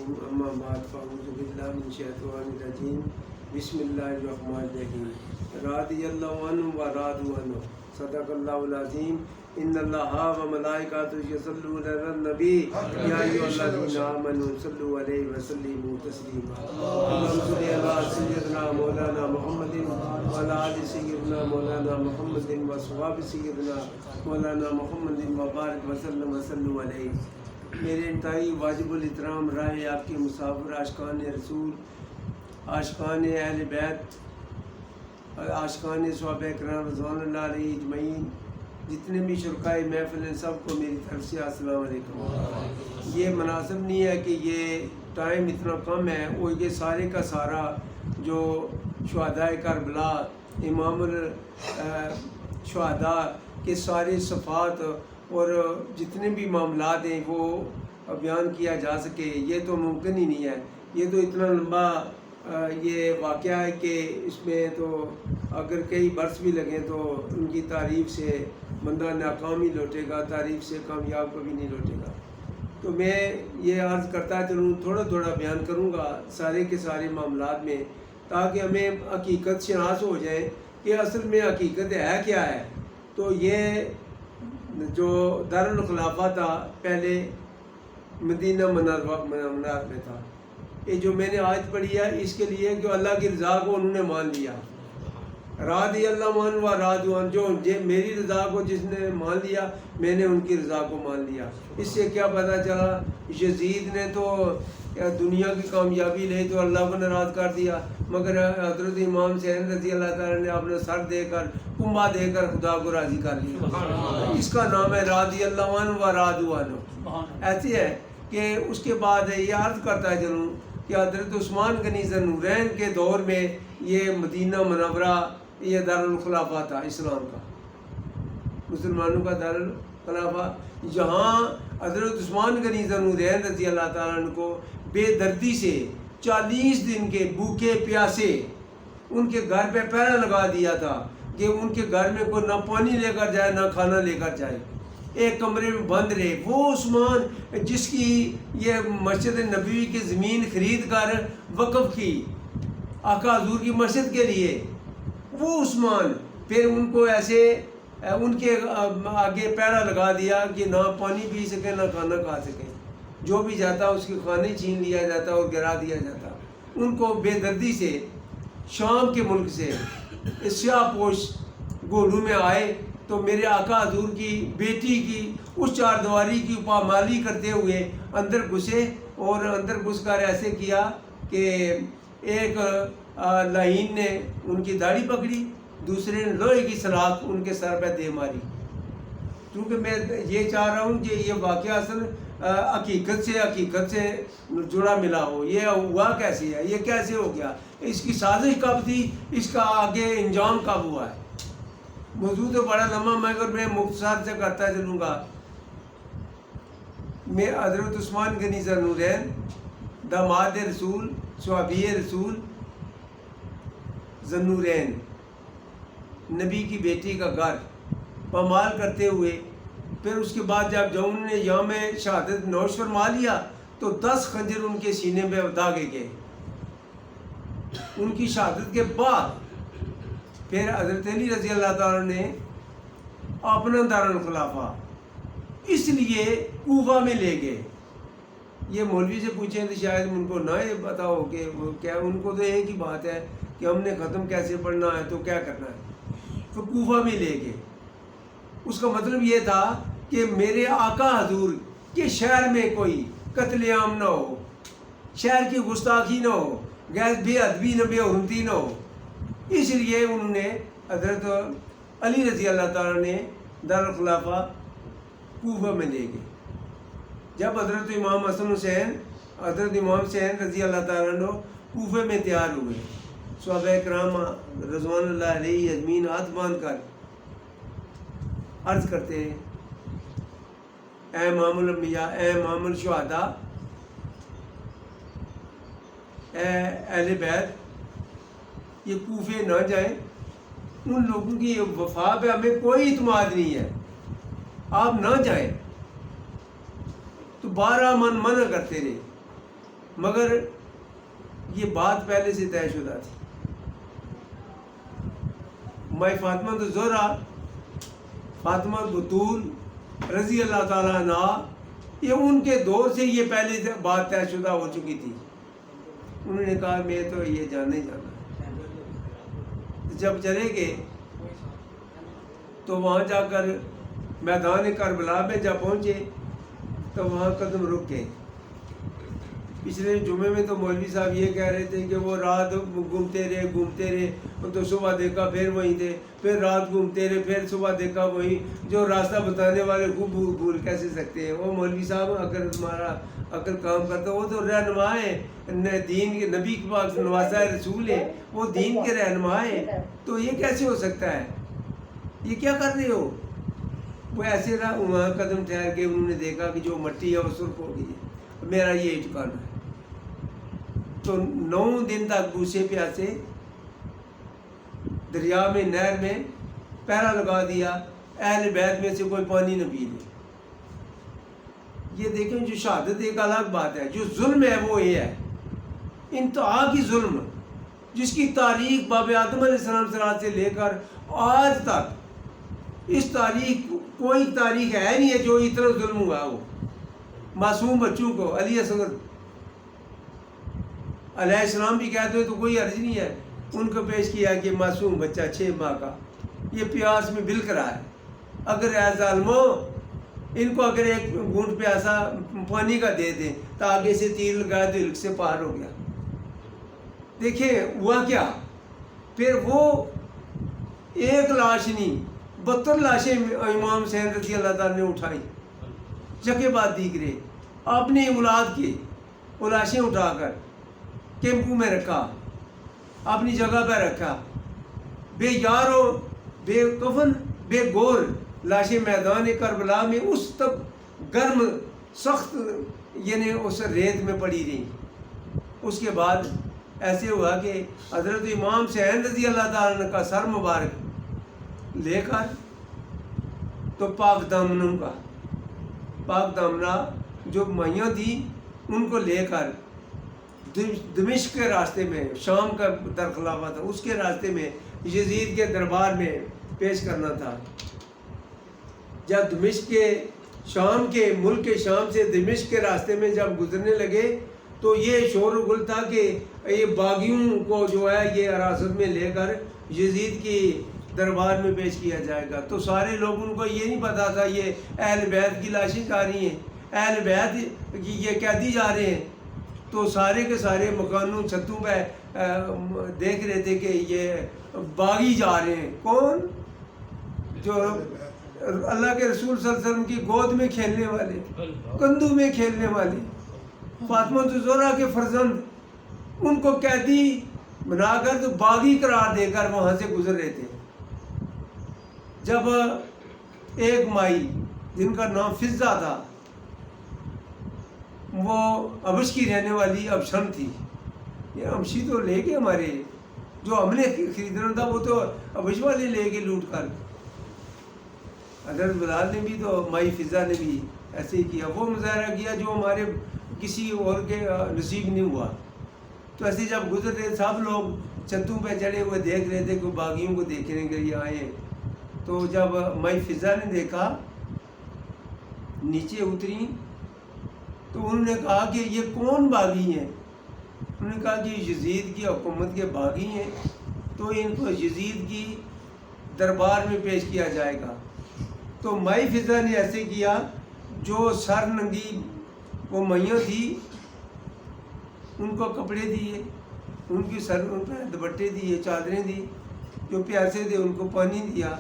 اما بعد فاعوذ باللہ من الشیطان الرجیم بسم اللہ الرحمن الرحیم رضی اللہ عنہ و رضوا عنہ صدق اللہ العظیم ان اللہ و ملائکۃ یصلون علی النبی یا ایھا الذین آمنوا صلوا علیہ وسلموا تسلیما اللہم صل علی سیدنا مولانا محمد و علی آل سیدنا مولانا محمد و اصحاب سیدنا مولانا محمد و بارک وسلم وصلوا علیہ۔ میرے انتہائی واجب الاحترام رائے آپ کے مسافر عاشقان رسول، عاشقان اہل بیت، عاشقان صحابہ کرام رضوان اللہ علیہ اجمعین، جتنے بھی شرکائے محفل ہیں، سب کو میری طرف سے السلام علیکم۔ یہ مناسب نہیں ہے کہ یہ ٹائم اتنا کم ہے اور یہ سارے کا سارا جو شہدائے کربلا، امام الشہداء کے سارے صفات اور جتنے بھی معاملات ہیں وہ بیان کیا جا سکے، یہ تو ممکن ہی نہیں ہے۔ یہ تو اتنا لمبا یہ واقعہ ہے کہ اس میں تو اگر کئی برس بھی لگیں تو ان کی تعریف سے بندہ ناکام ہی لوٹے گا، تعریف سے کامیاب کبھی نہیں لوٹے گا۔ تو میں یہ عرض کرتا چلوں، تھوڑا تھوڑا بیان کروں گا سارے کے سارے معاملات میں، تاکہ ہمیں حقیقت شناس ہو جائے کہ اصل میں حقیقت ہے کیا ہے۔ تو یہ جو دارالخلافہ تھا پہلے مدینہ منورہ میں تھا۔ یہ جو میں نے آیت پڑھی ہے اس کے لیے کہ اللہ کی رضا کو انہوں نے مان لیا، رضی اللہ عنہ و رضوا عنہ، جو میری رضا کو جس نے مان لیا میں نے ان کی رضا کو مان لیا۔ اس سے کیا پتہ چلا، یزید نے تو دنیا کی کامیابی لے تو اللہ کو ناراض کر دیا، مگر حضرت امام حسین رضی اللہ تعالیٰ نے اپنا سر دے کر کنبہ دے کر خدا کو راضی کر لیا۔ اس کا نام ہے رضی اللہ عنہ و رضوا عنہ۔ ایسی ہے کہ اس کے بعد یہ عرض کرتا ہے چلوں کہ حضرت عثمان غنی ذوالنورین کے دور میں یہ مدینہ منورہ یہ دارالخلافہ تھا اسلام کا، مسلمانوں کا دارالخلافہ، جہاں حضرت عثمان غنی ذوالنورین رضی اللہ تعالیٰ عنہ کو بے دردی سے 40 دن کے بھوکے پیاسے ان کے گھر پہ پہرا لگا دیا تھا کہ ان کے گھر میں کوئی نہ پانی لے کر جائے نہ کھانا لے کر جائے، ایک کمرے میں بند رہے۔ وہ عثمان جس کی یہ مسجد نبوی کی زمین خرید کر وقف کی آقا حضور کی مسجد کے لیے، وہ عثمان پھر ان کو ایسے ان کے آگے پیرا لگا دیا کہ نہ پانی پی سکے نہ کھانا کھا سکے، جو بھی جاتا اس کے کھانے چھین لیا جاتا اور گرا دیا جاتا۔ ان کو بے دردی سے شام کے ملک سے سیاہ پوش گھوڑوں میں آئے تو میرے آقا حضور کی بیٹی کی اس چار دیواری کی پامالی کرتے ہوئے اندر گھسے، اور اندر گھس کر ایسے کیا کہ ایک لائن نے ان کی داڑھی پکڑی، دوسرے نے لوہے کی سلاخ ان کے سر پہ دے ماری۔ کیونکہ میں یہ چاہ رہا ہوں کہ یہ واقعہ اصل حقیقت سے جڑا ملا ہو، یہ ہوا کیسے ہے، یہ کیسے ہو گیا، اس کی سازش کب تھی، اس کا آگے انجام کب ہوا ہے۔ موضوع تو بڑا لمبا مگر میں مختصر سے کرتا چلوں گا۔ میں حضرت عثمان غنی ذوالنورین داماد رسول صحابی رسول ذوالنورین، نبی کی بیٹی کا گھر پامال کرتے ہوئے، پھر اس کے بعد جب انہوں نے یوم شہادت نوش فرما لیا تو 10 خنجر ان کے سینے پہ داغے گئے۔ ان کی شہادت کے بعد پھر حضرت علی رضی اللہ تعالیٰ نے اپنا دارالخلافہ اس لیے کوفہ میں لے گئے۔ یہ مولوی سے پوچھیں تو شاید ان کو نہ یہ پتا ہو کہ وہ کیا، ان کو تو ایک ہی بات ہے کہ ہم نے ختم کیسے پڑھنا ہے تو کیا کرنا ہے، تو کوفہ میں لے گئے۔ اس کا مطلب یہ تھا کہ میرے آقا حضور کے شہر میں کوئی قتل عام نہ ہو، شہر کی گستاخی نہ ہو، غیر بے ادبی نہ بے حرمتی نہ ہو، اس لیے انہوں نے حضرت علی رضی اللہ تعالیٰ نے دارالخلافہ کوفہ میں لے گئے۔ جب حضرت امام حسن حسین رضی اللہ تعالیٰ عنہ کوفے میں تیار ہوئے، صحابہ کرام رضوان اللہ علیہ اجمعین ہاتھ باندھ کر عرض کرتے ہیں، اے امام الانبیاء، اے امام الشہداء، اے اہل بیت، یہ کوفے نہ جائیں، ان لوگوں کی وفا پہ ہمیں کوئی اعتماد نہیں ہے، آپ نہ جائیں۔ تو 12 من منع کرتے رہے، مگر یہ بات پہلے سے طے شدہ تھی. مائی فاطمہ الزہرا، فاطمہ بطول رضی اللہ تعالیٰ عنہ، یہ ان کے دور سے یہ پہلے سے بات طے شدہ ہو چکی تھی. انہوں نے کہا میں تو یہ جانا ہی جانا. جب چلے گئے تو وہاں جا کر میدان کربلا میں جب پہنچے تو وہاں قدم رک گئے. پچھلے جمعے میں تو مولوی صاحب یہ کہہ رہے تھے کہ وہ رات گھومتے رہے تو صبح دیکھا پھر وہیں تھے، پھر رات گھومتے رہے پھر صبح دیکھا وہیں. جو راستہ بتانے والے خوب بھول کیسے سکتے ہیں؟ وہ مولوی صاحب اگر تمہارا عقل کام کرتا، وہ تو رہنما ہے دین کے، نبی کے پاس نوازہ رسول ہے، وہ دین کے رہنما ہیں. تو یہ کیسے ہو سکتا ہے؟ یہ کیا کر رہے ہو؟ وہ ایسے رہا. وہاں قدم ٹھہر کے انہوں نے دیکھا کہ جو مٹی ہے وہ سرخ ہو گئی ہے. میرا یہ ٹھکانا ہے. تو 9 دن تک بھوسے پیاسے دریا میں، نہر میں پہرا لگا دیا، اہل بیت میں سے کوئی پانی نہ پی لے. یہ دیکھیں، جو شہادت ایک الگ بات ہے، جو ظلم ہے وہ یہ ہے، انتہا کی ظلم، جس کی تاریخ باب آدم علیہ السلام سے لے کر آج تک اس تاریخ، کوئی تاریخ ہے نہیں ہے جو اتنا ظلم ہوا ہو. معصوم بچوں کو، علی اصغر علیہ السلام بھی کہتے ہیں تو کوئی عرض نہیں ہے، ان کو پیش کیا کہ معصوم بچہ 6 ماہ کا یہ پیاس میں بلک رہا ہے. اگر اے ظالمو، ان کو اگر ایک گھونٹ پیاسا پانی کا دے دیں تو آگے سے تیر لگایا تو علق سے پار ہو گیا. دیکھیں ہوا کیا. پھر وہ ایک لاش نہیں، 72 لاشیں امام حسین رضی اللہ تعالیٰ نے اٹھائی، جگہ بعد دیگرے اپنی اولاد کی وہ لاشیں اٹھا کر کیمپو میں رکھا، اپنی جگہ پہ رکھا. بے یارو، بے کفن، بے گور لاشیں میدان کربلا میں اس تک گرم سخت یعنی اس ریت میں پڑی رہی. اس کے بعد ایسے ہوا کہ حضرت امام حسین رضی اللہ تعالیٰ عنہ کا سر مبارک لے کر تو پاک دامنوں کا، پاک دامنہ جو مائیاں تھیں ان کو لے کر دمشق کے راستے میں، شام کا درخلاوا تھا، اس کے راستے میں یزید کے دربار میں پیش کرنا تھا. جب دمشق کے، شام کے ملک کے شام سے دمشق کے راستے میں جب گزرنے لگے تو یہ شور و گل تھا کہ یہ باغیوں کو جو ہے یہ حراست میں لے کر یزید کی دربار میں پیش کیا جائے گا. تو سارے لوگوں کو یہ نہیں پتا تھا یہ اہل بیت کی لاشیں جا رہی ہیں، اہل بیت کی یہ قیدی جا رہے ہیں. تو سارے کے سارے مکانوں چھتوں پہ دیکھ رہے تھے کہ یہ باغی جا رہے ہیں. کون؟ جو اللہ کے رسول صلی اللہ علیہ وسلم کی گود میں کھیلنے والے، کندو میں کھیلنے والے، فاطمہ الزہرا کے فرزند، ان کو قیدی بنا کر تو باغی قرار دے کر وہاں سے گزر رہے تھے. جب ایک مائی جن کا نام فضہ تھا، وہ ابش کی رہنے والی ابشن تھی. یہ امشی تو لے کے ہمارے جو ہم نے خریدنا تھا وہ تو ابش والے لے کے لوٹ کر. حضرت بلال نے بھی تو مائی فضہ نے بھی ایسے ہی کیا، وہ مظاہرہ کیا جو ہمارے کسی اور کے نصیب نہیں ہوا. تو ایسے جب گزر رہے سب لوگ چھتوں پہ چڑھے ہوئے دیکھ رہے تھے کہ باغیوں کو دیکھنے کے لیے آئے ہیں. تو جب مائی فضہ نے دیکھا، نیچے اتری تو انہوں نے کہا کہ یہ کون باغی ہیں؟ انہوں نے کہا کہ یزید کی حکومت کے باغی ہیں، تو ان کو یزید کی دربار میں پیش کیا جائے گا. تو مائی فضہ نے ایسے کیا، جو سر ننگی وہ میاں تھی ان کو کپڑے دیے، ان کی سر ان پہ دوپٹے دیے، چادریں دی. جو پیاسے تھے ان کو پانی دیا،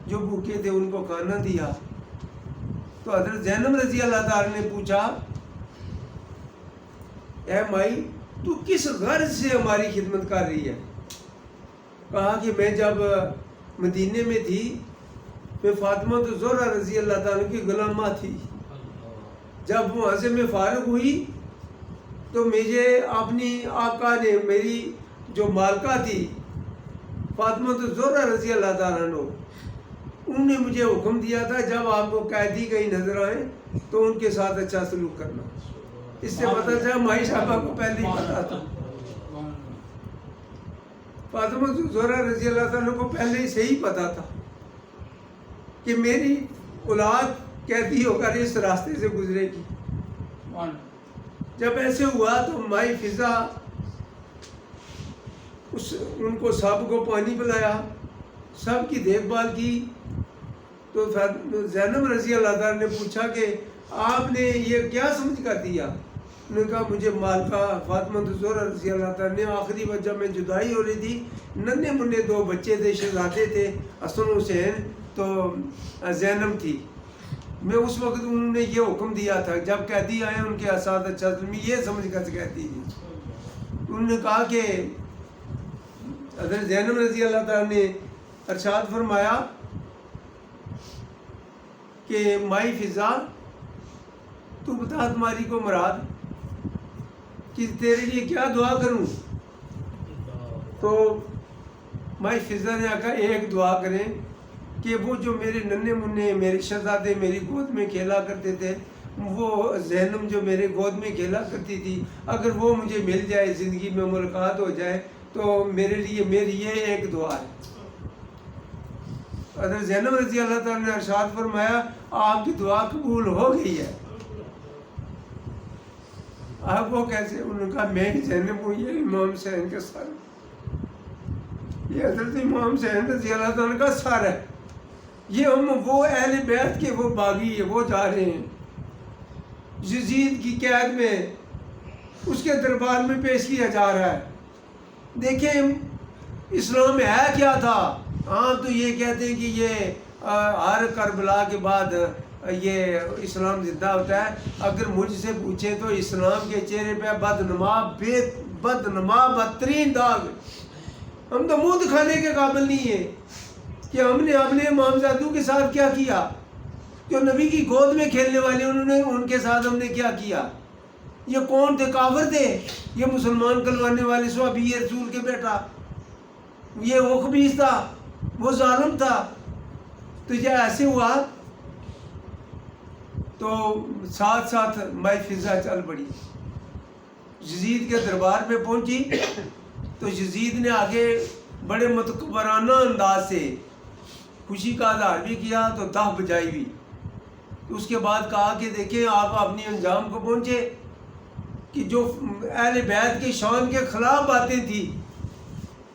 جو بھوکے تھے ان کو کھانا دیا. تو حضرت زینب رضی اللہ تعالیٰ نے پوچھا، اے مائی تو کس غرض سے ہماری خدمت کر رہی ہے؟ کہا کہ میں جب مدینے میں تھی، میں فاطمہ الزہرا رضی اللہ تعالیٰ کی غلامہ تھی. جب وہاں سے میں فارغ ہوئی تو مجھے اپنی آقا نے، میری جو مالکہ تھی فاطمہ الزہرا رضی اللہ تعالیٰ عنہ، انہوں نے مجھے حکم دیا تھا جب آپ کو قیدی کہیں نظر آئیں تو ان کے ساتھ اچھا سلوک کرنا. اس سے پتہ چلا مائی صاحبہ کو پہلے ہی پتا تھا، فاطمہ زہرا رضی اللہ تعالیٰ کو پہلے ہی صحیح پتا تھا کہ میری اولاد قیدی ہو کر اس راستے سے گزرے گی۔ جب ایسے ہوا تو مائی فضا ان کو سب کو پانی پلایا، سب کی دیکھ بھال کی۔ تو زینب رضی اللہ تعالیٰ نے پوچھا کہ آپ نے یہ کیا سمجھ کر دیا؟ انہوں نے کہا مجھے مال کا، فاطمہ زہرا رضی اللہ تعالیٰ نے آخری بار جب میں جدائی ہو رہی تھی، ننھے منھے 2 بچے تھے، شہزادے تھے، حسن حسین، تو زینب تھی، میں اس وقت انہوں نے یہ حکم دیا تھا جب قیدی آئے ان کے اساتذہ اچھا یہ سمجھ کر کہتی تھی۔ انہوں نے کہا کہ حضرت زینب رضی اللہ تعالیٰ نے ارشاد فرمایا کہ مائی فضا تو بتا تمہاری کو مراد کہ تیرے لیے کیا دعا کروں؟ تو مائی فضا نے کہا ایک دعا کریں کہ وہ جو میرے ننھے منھے میرے شہزادے میری گود میں کھیلا کرتے تھے، وہ زینب جو میرے گود میں کھیلا کرتی تھی، اگر وہ مجھے مل جائے، زندگی میں ملاقات ہو جائے تو میرے لیے میری یہ ایک دعا ہے۔ حضرت زینب رضی اللہ تعالیٰ نے ارشاد فرمایا آپ کی دعا قبول ہو گئی ہے۔ آپ وہ کیسے؟ انہوں نے کہا میں زینب ہوں، یہ امام حسین کا سر، یہ حضرت امام حسین رضی اللہ تعالیٰ کا سر ہے، یہ ہم وہ اہل بیت کے وہ باغی ہے، وہ جا رہے ہیں یزید کی قید میں، اس کے دربار میں پیش کیا جا رہا ہے۔ دیکھیں اسلام میں ہے کیا تھا؟ ہاں تو یہ کہتے ہیں کہ یہ ہر کربلا کے بعد یہ اسلام زندہ ہوتا ہے۔ اگر مجھ سے پوچھیں تو اسلام کے چہرے پہ بدنما بدترین داغ، ہم تو منہ دکھانے کے قابل نہیں ہیں کہ ہم نے اپنے امامزادوں کے ساتھ کیا کیا، جو نبی کی گود میں کھیلنے والے ان کے ساتھ ہم نے کیا کیا۔ یہ کون تھے؟ کافر تھے، یہ مسلمان کلوانے والے صحابی رسول کے بیٹا، یہ وہ خبیث تھا، وہ ظالم تھا۔ تو یہ ایسے ہوا تو ساتھ ساتھ مائی فضا چل پڑی، یزید کے دربار پہ پہنچی تو یزید نے آگے بڑے متکبرانہ انداز سے خوشی کا اظہار بھی کیا تو دف بجائی بھی۔ اس کے بعد کہا کہ دیکھیں آپ اپنی انجام کو پہنچے کہ جو اہل بیت کے شان کے خلاف باتیں تھی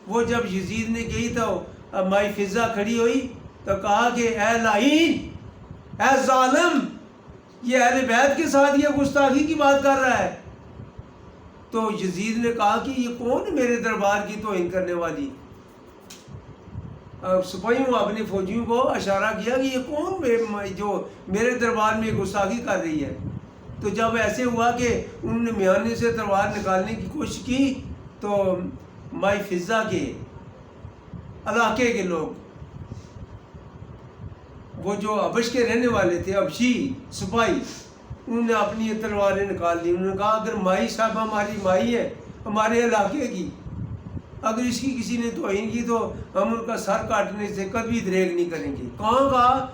وہ جب یزید نے کہی تو مائی فضا کھڑی ہوئی تو کہا کہ اے لعین، اے ظالم، یہ اہل بیت کے ساتھ یہ گستاخی کی بات کر رہا ہے۔ تو یزید نے کہا کہ یہ کون ہے میرے دربار کی توہین کرنے والی؟ سپاہیوں اپنے فوجیوں کو اشارہ کیا کہ یہ کون جو میرے دربار میں گستاخی کر رہی ہے۔ تو جب ایسے ہوا کہ انہوں نے میانے سے تلوار نکالنے کی کوشش کی تو مائی فضا کے علاقے کے لوگ، وہ جو حبش کے رہنے والے تھے، حبشی سپاہی، انہوں نے اپنی تلواریں نکال لی۔ انہوں نے کہا اگر مائی صاحب ہماری مائی ہے، ہمارے علاقے کی، اگر اس کی کسی نے توہین کی تو ہم ان کا سر کاٹنے سے کبھی دریغ نہیں کریں گے۔ کہاں کہا؟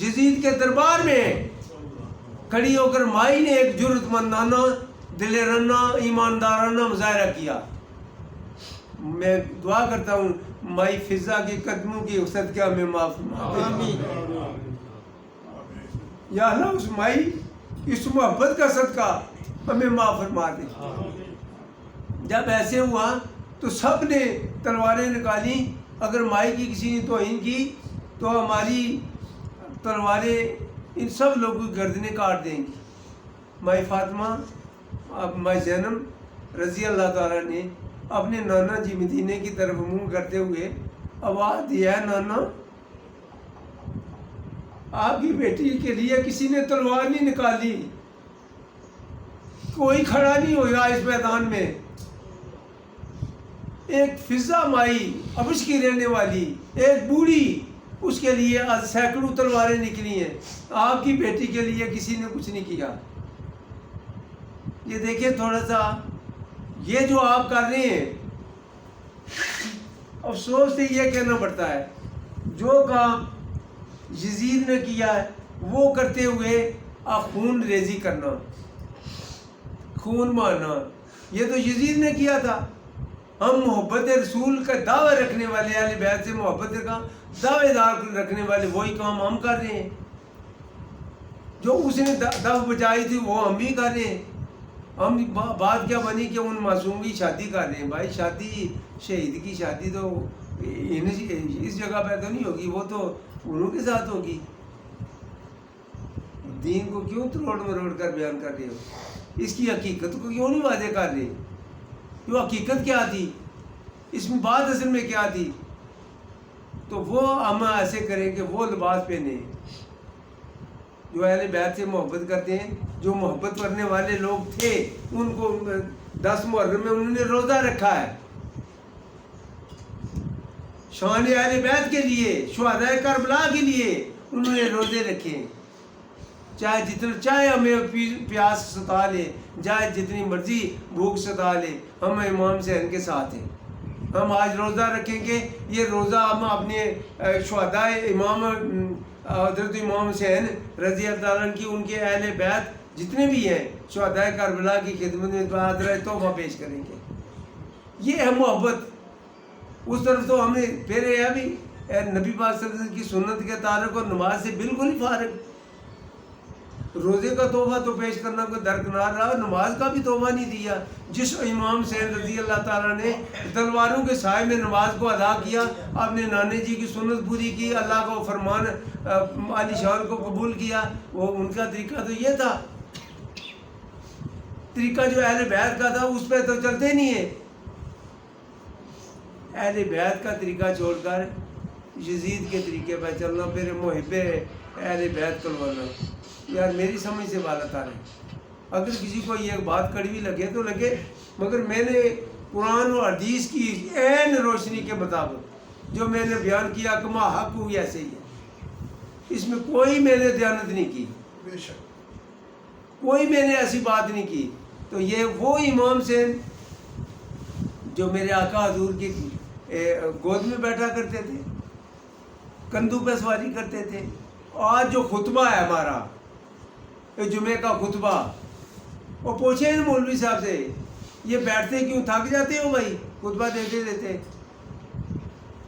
یزید کے دربار میں کھڑی ہو کر مائی نے ایک جرأت مندانہ، دلیرانہ، ایماندارانہ مظاہرہ کیا۔ میں دعا کرتا ہوں مائی فضا کے قدموں کی صدقہ میں معاف فرما دے، یا اللہ اس مائی اس محبت کا صدقہ ہمیں معاف فرما دے۔ جب ایسے ہوا تو سب نے تلواریں نکالی، اگر مائی کی کسی نے توہین کی تو ہماری تلواریں ان سب لوگوں کی گردنیں کاٹ دیں گی۔ مائی فاطمہ، اب مائی زینب رضی اللہ تعالیٰ نے اپنے نانا جی مدینے کی طرف منہ کرتے ہوئے آواز دیا ہے نانا، آپ کی بیٹی کے لیے کسی نے تلوار نہیں نکالی، کوئی کھڑا نہیں ہوگا اس میدان میں۔ ایک فضا مائی حبش کی رہنے والی ایک بوڑھی، اس کے لیے سینکڑوں تلواریں نکلی ہیں، آپ کی بیٹی کے لیے کسی نے کچھ نہیں کیا۔ یہ دیکھیں تھوڑا سا یہ جو آپ کر رہے ہیں، افسوس سے یہ کہنا پڑتا ہے جو کام یزید نے کیا ہے وہ کرتے ہوئے آپ خون ریزی کرنا، خون مارنا، یہ تو یزید نے کیا تھا۔ ہم محبت رسول کا دعویٰ رکھنے والے، اہل بیت سے محبت کا دعوے دار رکھنے والے وہی کام ہم کر رہے ہیں، جو اس نے دف بچائی تھی وہ ہم بھی کر رہے ہیں۔ ہم بات کیا بنی کہ ان معصوم کی شادی کر رہے ہیں۔ بھائی شادی شہید کی شادی تو اس جگہ پہ تو نہیں ہوگی، وہ تو انہوں کے ساتھ ہوگی۔ دین کو کیوں تروڑ مروڑ کر بیان کر رہے ہو؟ اس کی حقیقت کو کیوں نہیں واضح کر رہے؟ وہ حقیقت کیا تھی، اس میں بات اصل میں کیا تھی؟ تو وہ ہم ایسے کریں کہ وہ لباس پہنے جو اہل بیت سے محبت کرتے ہیں، جو محبت کرنے والے لوگ تھے۔ ان کو 10 محرم میں انہوں نے روزہ رکھا ہے شان اہل بیت کے لیے، شہداء کربلا کے لیے انہوں نے روزے رکھے، چاہے جتنا چاہے ہمیں پیاس ستا لے، چاہے جتنی مرضی بھوک ستا لے، ہم امام حسین کے ساتھ ہیں۔ ہم آج روزہ رکھیں گے، یہ روزہ ہم اپنے شہداء امام حضرت امام حسین رضی اللہ تعالیٰ عنہ کی، ان کے اہل بیت جتنے بھی ہیں شہداء کربلا کی خدمت میں حاضرہ تحفہ پیش کریں گے۔ یہ ہے محبت۔ اس طرف تو ہم نے پھر یہ بھی نبی پاک صلی اللہ علیہ وسلم کی سنت کے تعلق اور نماز سے بالکل ہی فارغ۔ روزے کا تحفہ تو پیش کرنا کوئی درکنار رہا، نماز کا بھی تحفہ نہیں دیا۔ جس امام حسین رضی اللہ تعالیٰ نے تلواروں کے سائے میں نماز کو ادا کیا، اپنے نانے جی کی سنت پوری کی، اللہ کا فرمان عالی شان کو قبول کیا، وہ ان کا طریقہ تو یہ تھا۔ طریقہ جو اہل بیت کا تھا اس پہ تو چلتے نہیں ہیں۔ اہل بیت کا طریقہ چھوڑ کر یزید کے طریقے پہ چلنا، پھر محب اہل بیت کروانا، یار میری سمجھ سے بالاتر ہے۔ اگر کسی کو یہ بات کڑوی لگے تو لگے، مگر میں نے قرآن اور حدیث کی عین روشنی کے مطابق جو میں نے بیان کیا کما حق ہوئی ایسے ہی ہے۔ اس میں کوئی میں نے دیانت نہیں کی، بے شک کوئی میں نے ایسی بات نہیں کی۔ تو یہ وہ امام سے جو میرے آقا حضور کی گود میں بیٹھا کرتے تھے، کندھوں پہ سواری کرتے تھے۔ آج جو خطبہ ہے ہمارا جمعے کا خطبہ، وہ پوچھے ان مولوی صاحب سے، یہ بیٹھتے کیوں؟ تھک جاتے ہو بھائی خطبہ دیتے دیتے؟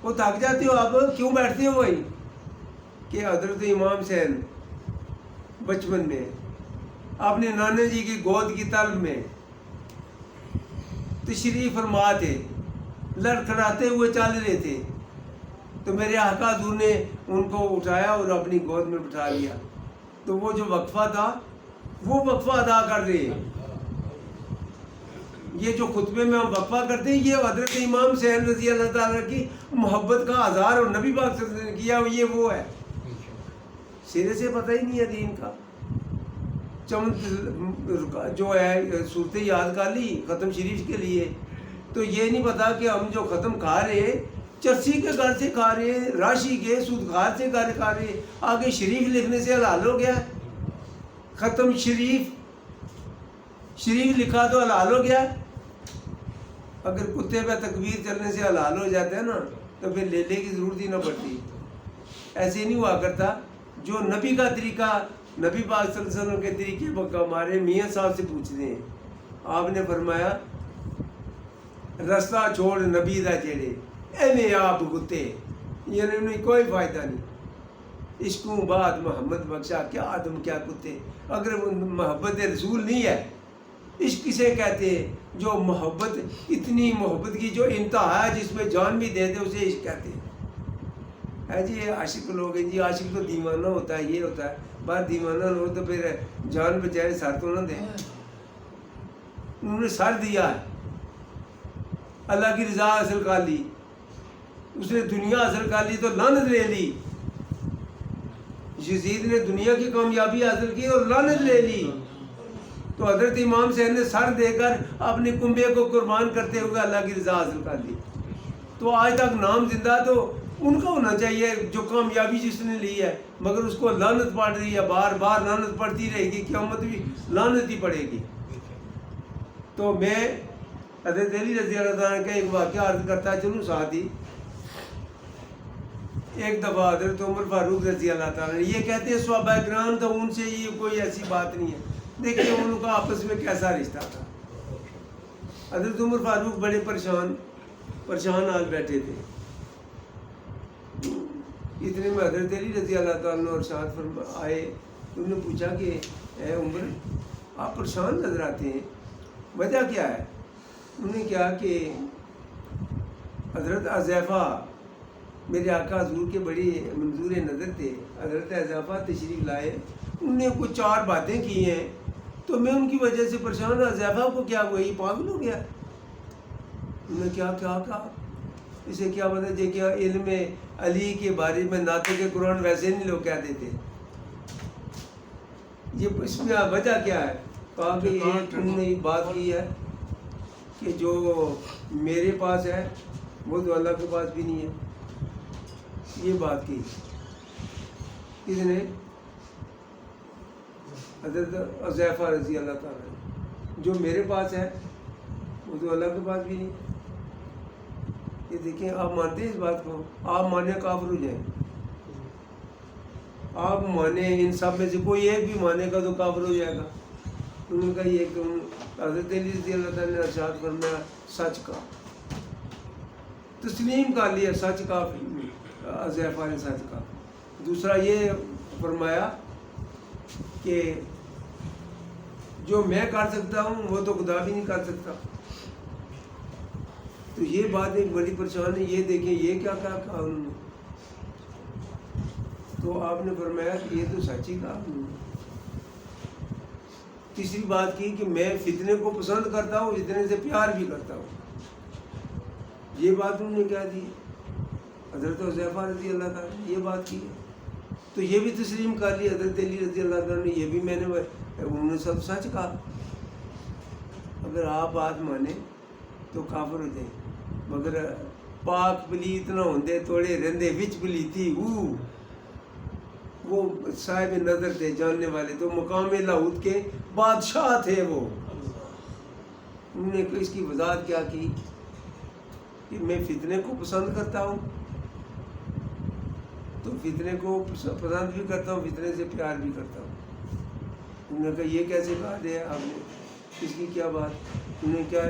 وہ تھک جاتے ہو آپ کیوں بیٹھتے ہو بھائی؟ کہ حضرت امام حسین بچپن میں اپنے نانا جی کی گود کی طلب میں تشریف فرما تھے، لڑکھڑاتے ہوئے چل رہے تھے، تو میرے آقا حضور نے ان کو اٹھایا اور اپنی گود میں بٹھا لیا۔ تو وہ جو وقفہ تھا وہ وقفہ ادا کر رہے ہیں۔ یہ جو خطبے میں ہم وقفہ کرتے ہیں، یہ حضرت امام حسین رضی اللہ تعالیٰ کی محبت کا اظہار اور نبی پاک صلی اللہ علیہ وسلم نے کیا، یہ وہ ہے۔ سرے سے پتہ ہی نہیں ہے دین کا۔ چمن جو ہے صورتیں یاد کر لی ختم شریف کے لیے، تو یہ نہیں پتا کہ ہم جو ختم کھا رہے ہیں چرسی کے گھر سے کھا رہے ہیں، راشی کے سودخار سے گھر کھا رہے ہیں۔ آگے شریف لکھنے سے حلال ہو گیا، ختم شریف لکھا تو حلال ہو گیا۔ اگر کتے پہ تکبیر چلنے سے حلال ہو جاتا ہے نا تو پھر لینے کی ضرورت ہی نہ پڑتی۔ ایسے نہیں ہوا کرتا۔ جو نبی کا طریقہ، نبی پاک صلی اللہ علیہ وسلم کے طریقے پر ہمارے میاں صاحب سے پوچھتے ہیں، آپ نے فرمایا رستہ چھوڑ نبی دا جڑے ایویں آپ گتے، یعنی انہیں کوئی فائدہ نہیں۔ عشقوں بعد محمد بخشا، کیا آدم کیا کتے۔ اگر محبت رسول نہیں ہے، عشق کسے کہتے ہیں؟ جو محبت، اتنی محبت کی جو انتہا ہے، جس میں جان بھی دے دے، اسے عشق کہتے ہیں۔ ہے جی یہ عاشق لوگ ہیں جی، عاشق تو دیوانہ ہوتا ہے، یہ ہوتا ہے۔ بات دیوانہ نہ ہو تو پھر جان بچائے سر تو نہ دے۔ انہوں نے سر دیا ہے، اللہ کی رضا حاصل کر لی، اس نے دنیا حاصل کر لی تو لعنت لے لی۔ یزید نے دنیا کی کامیابی حاصل کی اور لعنت لے لی، تو حضرت امام حسین نے سر دے کر اپنے کنبے کو قربان کرتے ہوئے اللہ کی رضا حاصل کر لی۔ تو آج تک نام زندہ تو ان کا ہونا چاہیے جو کامیابی جس نے لی ہے، مگر اس کو لعنت پڑ رہی ہے، بار بار لعنت پڑتی رہے گی، قیامت بھی لعنت ہی پڑے گی۔ تو میں حضرت علی رضی اللہ عنہ کا ایک واقعہ عرض کرتا چلوں ساتھ ہی۔ ایک دفعہ حضرت عمر فاروق رضی اللہ تعالیٰ یہ کہتے ہیں صحابہ کرام تو ان سے یہ کوئی ایسی بات نہیں ہے، دیکھیں ان کا آپس میں کیسا رشتہ تھا. حضرت عمر فاروق بڑے پریشان حال بیٹھے تھے. اتنے میں حضرت علی رضی اللہ تعالیٰ عنہ ارشاد فرما آئے. انہوں نے پوچھا کہ اے عمر آپ پریشان نظر آتے ہیں, وجہ کیا ہے؟ انہوں نے کہا کہ حضرت حذیفہ میرے آقا حضور کے بڑی منظور نظر تھے. حضرت حذیفہ تشریف لائے, انہوں نے کوئی 4 باتیں کی ہیں تو میں ان کی وجہ سے پریشان ہوں. حذیفہ کو کیا ہوا, یہ پاگل ہو گیا؟ انہوں نے کیا کہا, اسے کیا پتہ جی کیا علم علی کے بارے میں ناطق قرآن ویسے نہیں لوگ کہتے تھے. یہ اس میں وجہ کیا ہے؟ کہا کہ یہ انہوں نے بات کی ہے کہ جو میرے پاس ہے وہ تو اللہ کے پاس بھی نہیں ہے. یہ بات کی کس نے؟ حضرت حذیفہ رضی اللہ تعالیٰ. جو میرے پاس ہے وہ تو اللہ کے پاس بھی نہیں. یہ دیکھیں, آپ مانتے ہیں اس بات کو؟ آپ مانے کافر ہو جائیں. آپ مانے, ان سب میں سے کوئی ایک بھی مانے گا تو کافر ہو جائے گا. انہوں نے کہا یہ کہ حضرت علی رضی اللہ تعالیٰ نے ارشاد فرمایا سچ کا, تسلیم کر لیا, سچ کا. حذیفہ نے سچ کا. دوسرا یہ فرمایا کہ جو میں کر سکتا ہوں وہ تو خدا بھی نہیں کر سکتا. تو یہ بات ایک بڑی پریشانی. یہ دیکھیں یہ کیا کہا انہوں نے. تو آپ نے فرمایا کہ یہ تو سچ ہی کہا. تیسری بات کی کہ میں فتنے کو پسند کرتا ہوں, فتنے سے پیار بھی کرتا ہوں. یہ بات انہوں نے کیا دی, حضرت حذیفہ رضی اللہ تعالیٰ نے یہ بات کی ہے. تو یہ بھی تسلیم کر لی حضرت علی رضی اللہ تعالیٰ نے, یہ بھی میں نے, انہوں نے سب سچ کہا. اگر آپ بات مانیں تو کافر ہو جائیں. مگر پاک پلیت نہ ہوندے توڑے رہندے وچ پلیتی وہ صاحب نظر تھے, جاننے والے. تو مقام لاہوت کے بادشاہ تھے وہ. انہوں نے اس کی وضاحت کیا کی کہ میں فتنے کو پسند کرتا ہوں, تو فتنے کو پسند بھی کرتا ہوں, فتنے سے پیار بھی کرتا ہوں. انہوں نے کہا یہ کیسے کہا دیا آپ نے, اس کی کیا بات؟ انہوں نے کیا,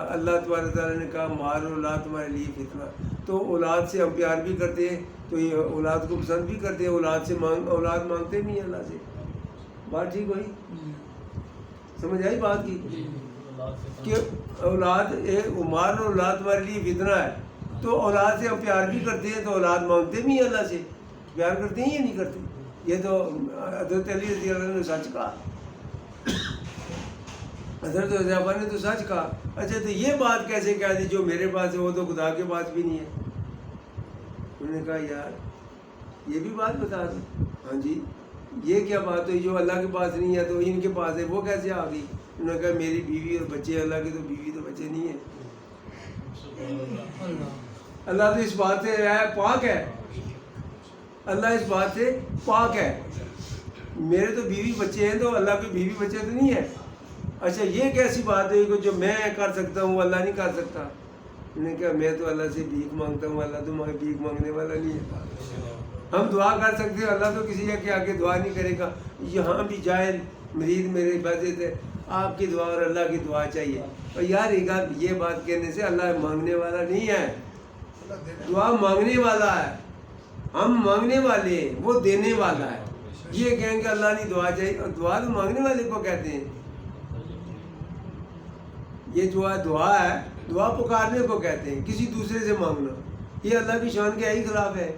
اللہ تبارک تعالیٰ نے کہا مال اور اولاد تمہارے لیے فتنہ. تو اولاد سے ہم پیار بھی کرتے ہیں, تو یہ اولاد کو پسند بھی کرتے ہیں, اولاد سے اولاد مانگتے بھی ہیں اللہ سے. بات ٹھیک ہوئی, سمجھ آئی بات کی کہ اولاد مال اور اولاد تمہارے لیے فتنہ ہے. تو اولاد سے ہم پیار بھی کرتے ہیں, تو اولاد مانگتے بھی ہیں اللہ سے. پیار کرتے ہیں یا نہیں کرتے؟ یہ تو حضرت علی رضی اللہ نے سچ کہا, حضرت حذیفہ نے تو سچ کہا. اچھا تو یہ بات کیسے کہہ دی جو میرے پاس ہے وہ تو خدا کے پاس بھی نہیں ہے؟ انہوں نے کہا یار یہ بھی بات بتا دیں. ہاں جی, یہ کیا بات ہوئی جو اللہ کے پاس نہیں ہے تو ان کے پاس ہے, وہ کیسے آ گئی؟ انہوں نے کہا میری بیوی اور بچے, اللہ کی تو بیوی تو بچے نہیں ہیں. اللہ تو اس بات سے پاک ہے, اللہ اس بات سے پاک ہے. میرے تو بیوی بچے ہیں تو اللہ کے بیوی بچے تو نہیں ہیں. اچھا یہ کیسی بات ہے کہ جو میں کر سکتا ہوں وہ اللہ نہیں کر سکتا؟ انہوں نے کہا میں تو اللہ سے بھیک مانگتا ہوں, اللہ تو مجھے بھیک مانگنے والا نہیں ہے. ہم دعا کر سکتے ہیں, اللہ تو کسی کے آگے دعا نہیں کرے گا. یہاں بھی جاہل مرید میرے بازے تھے, آپ کی دعا اور اللہ کی دعا چاہیے. اور یار یہ بات کہنے سے اللہ مانگنے والا نہیں ہے, دعا مانگنے والا ہے. ہم مانگنے والے ہیں, وہ دینے والا ہے. یہ کہیں کہ اللہ نہیں دعا چاہیے, دعا تو مانگنے والے کو کہتے ہیں. یہ جو دعا ہے, دعا پکارنے کو کہتے ہیں, کسی دوسرے سے مانگنا. یہ اللہ کی شان کے ہی خلاف ہے.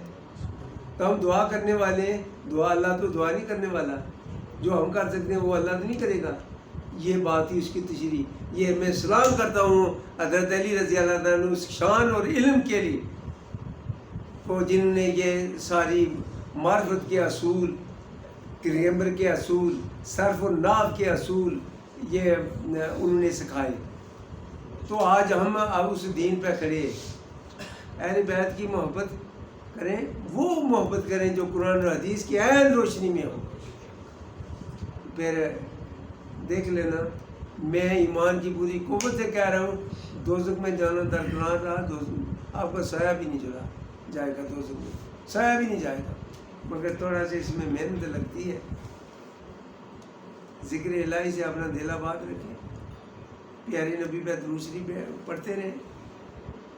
تو ہم دعا کرنے والے ہیں, دعا اللہ تو دعا نہیں کرنے والا. جو ہم کر سکتے ہیں وہ اللہ تو نہیں کرے گا. یہ بات ہی اس کی تشریح. یہ میں سلام کرتا ہوں حضرت علی رضی اللہ عنہ اس شان اور علم کے لیے کو جنہوں نے یہ ساری معرفت کے اصول, گرامر کے اصول, صرف و نحو کے اصول یہ انہوں نے سکھائے. تو آج ہم اب اس دین پہ کھڑے. اہل بیت کی محبت کریں, وہ محبت کریں جو قرآن اور حدیث کی عین روشنی میں ہو. پھر دیکھ لینا, میں ایمان کی پوری قوت سے کہہ رہا ہوں, دوزخ میں جانا درکنار رہا. آپ کا سایہ بھی نہیں جائے گا دوزخ میں, سایہ بھی نہیں جائے گا. مگر تھوڑا سا اس میں محنت لگتی ہے, ذکر الہی سے اپنا دل آباد رکھیں، پیارے نبی پہ درود شریف پڑھتے رہیں،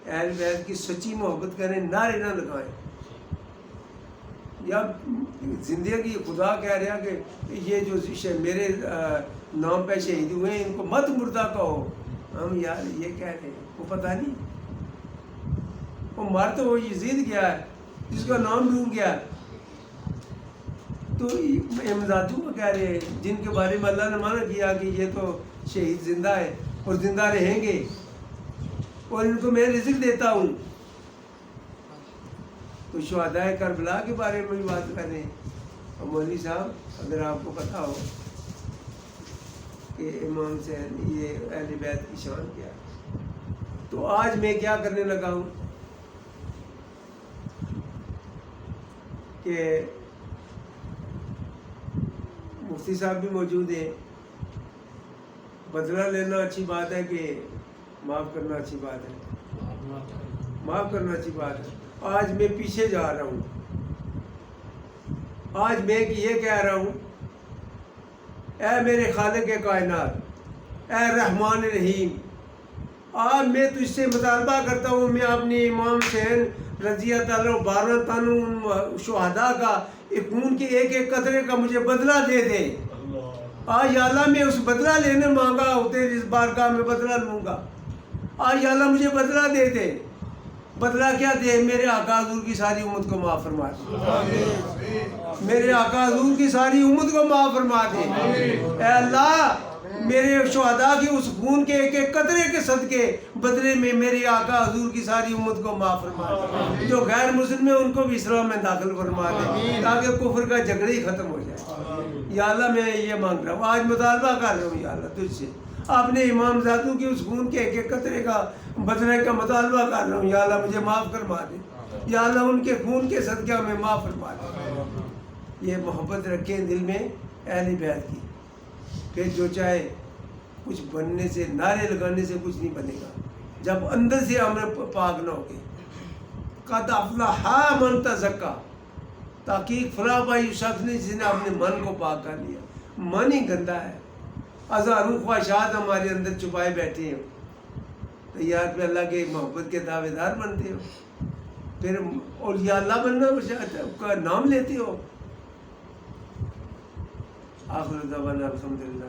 اہل بیت کی سچی محبت کریں، نعرے نہ لگائیں. یا زندگی خدا کہہ رہا کہ یہ جو میرے نام پہ شہید ہوئے ہیں ان کو مت مردہ کہو. ہم یار یہ کہہ رہے ہیں، وہ پتہ نہیں وہ مر تو وہ یزید گیا ہے جس کا نام ڈوب گیا. تو امدادوں کو کہہ رہے ہیں جن کے بارے میں اللہ نے منع کیا کہ یہ تو شہید زندہ ہے اور زندہ رہیں گے اور ان کو میں رزق دیتا ہوں. تو شہدائے کربلا کے بارے میں بھی بات کر رہے ہیں. اور مولوی صاحب اگر آپ کو پتہ ہو کہ امام حسین یہ اہل بیت کی شان کیا ہے، تو آج میں کیا کرنے لگا ہوں کہ مفتی صاحب بھی موجود ہیں. بدلہ لینا اچھی بات ہے کہ معاف کرنا اچھی بات ہے؟ معاف کرنا اچھی بات ہے. آج میں پیچھے جا رہا ہوں. آج میں یہ کہہ رہا ہوں، اے میرے خالق کائنات، اے رحمان رحیم، آج میں تجھ سے مطالبہ کرتا ہوں، میں اپنے امام حسین رضی اللہ عنہ ان شہداء کا خون کے ایک ایک قطرے کا مجھے بدلہ دے دے. آج یا اللہ میں اس بدلہ لینے مانگا ہوں، تیری اس بارگاہ میں بدلہ لوں گا. آج یا اللہ مجھے بدلہ دے دے. بدلہ کیا دے؟ میرے آقا حضور کی ساری امت کو معاف فرما دے. میرے آقا حضور کی ساری امت کو معاف فرما دے. اے اللہ میرے شہداء کی اس خون کے ایک ایک قطرے کے صدقے بدلے میں میرے آقا حضور کی ساری امت کو معاف فرما دے. جو غیر مسلم ہیں ان کو بھی اسلام میں داخل فرما دے تاکہ کفر کا جھگڑا ہی ختم ہو جائے. یا اللہ میں یہ مانگ رہا ہوں، آج مطالبہ کر رہا ہوں یا اللہ تجھ سے، اپنے امام زادوں کی اس خون کے ایک ایک قطرے کا بدلے کا مطالبہ کر رہا ہوں. یا اللہ مجھے معاف فرما دے. یا اللہ ان کے خون کے صدقہ میں معاف فرما دے. یہ محبت رکھیں دل میں اہل بیت کی، کہ جو چاہے کچھ بننے سے، نعرے لگانے سے کچھ نہیں بنے گا جب اندر سے ہمیں پاک نہ ہوگے. قد افلح من تزکا، تحقیق فلاح بھائی شخص نے جس نے اپنے من کو پاک کر لیا. من ہی گندا ہے، ہزاروں خواہشات ہمارے اندر چھپائے بیٹھے ہیں. تیار پہ اللہ کے محبت کے دعوے دار بنتے ہو، پھر اولیاء اللہ بننا کا نام لیتے ہو. آخر دعوانا الحمدللہ.